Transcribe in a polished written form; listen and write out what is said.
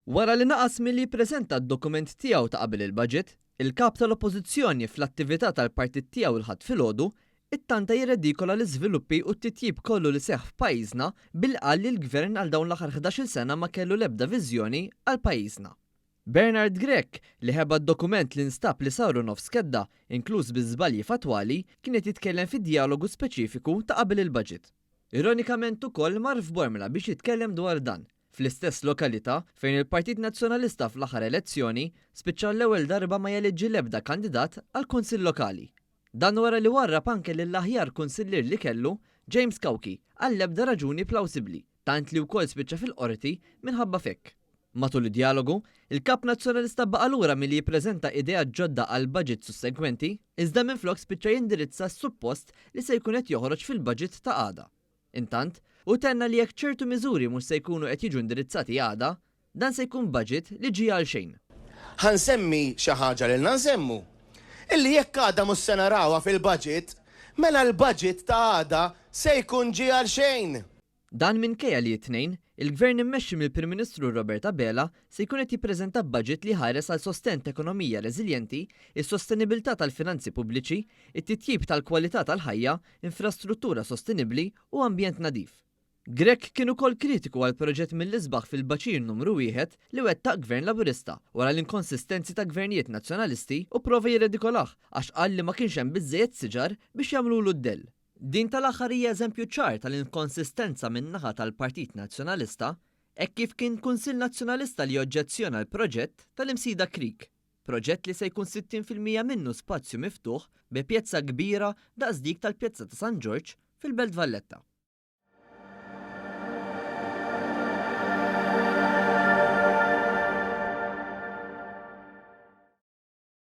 Wara li naqas milli jippreżenta d-dokument tiegħu ta' qabel il-budget, il-kap tal-Oppożizzjoni fl-attività tal-partit tiegħu il-ħadd filgħodu it-tanta jirredikola l-iżviluppi u t-titjib kollu li seħħ f'pajjiżna bil-qal li l-gvern għal dawn l-aħħar 11-il sena ma kellu l-ebda viżjoni għal pajjiżna. Bernard Grech li ħeba d-dokument li nstab li saru nofs kedda, inkluż biżbalji fatwali, kienet jitkellem fi dialogu speċifiku ta' qabel il-budget. Ironikament ukoll mar f'Bormla biex jitkellem dwar dan, fl-istess lokalità fejn il-Partit Nazzjonalista fl-aħħar elezzjoni spiċċa l-ewwel darba ma jeleġġi l-ebda kandidat għal kunsill lokali. Dan wara li warrab anke lill-aħjar kunsillier li kellu, James Kauki, għall-ebda raġuni plawsibbli, tant li wkoll spiċċa fil-qorti minħabba fekk. Matul id-dialogu, il-kap nazzjonalista baqa' lura milli jippreżenta idea ġodda għal budget sussegwenti, iżda minflok spiċċa jindirizza s-suppost li se jkun qed joħroġ fil-budget ta' għada. Intant, u tenna li jekk ċertu miżuri mhux se jkunu qed jiġu indirizzati għada, dan se jkun budget li ġie għal xejn. Ħansemmi xi ħaġa lilna nsemmu. Illi jekk għada mhux se narawha fil-budget, mela l-budget ta' għada se jkun ġie għal xejn. Dan minkejja li t-tnejn, il-Gvern immexxi mill-Prim Ministru Robert Abela se jkun qed jippreżenta budget li ħares għal sostent ekonomija reżiljenti, is-sostenibilità tal-finanzi pubbliċi, it-titjib tal-kwalità tal-ħajja, infrastruttura sostenibbli u ambjent nadif. Grech kien ukoll kritiku għal proġett mill-isbaħ fil-Baċir numru 1 li wettaq Gvern Laburista wara l-inkonsistenzi ta' gvernijiet nazzjonalisti u prova jirredikolah għax qal li ma kienx hemm biżżejjed siġar biex jagħmlulu d-dell. Din tal-aħħar hija eżempju ċar tal-inkonsistenza min-naħa tal-Partit Nazzjonalista hekk kif kien Kunsill Nazzjonalista li oġġezzjona l-proġett tal-Imsida Creek, proġett li se jkun 60% minnu spazju miftuħ bi pjazza kbira daqs dik tal-Pjazza ta' San George fil-Belt Valletta.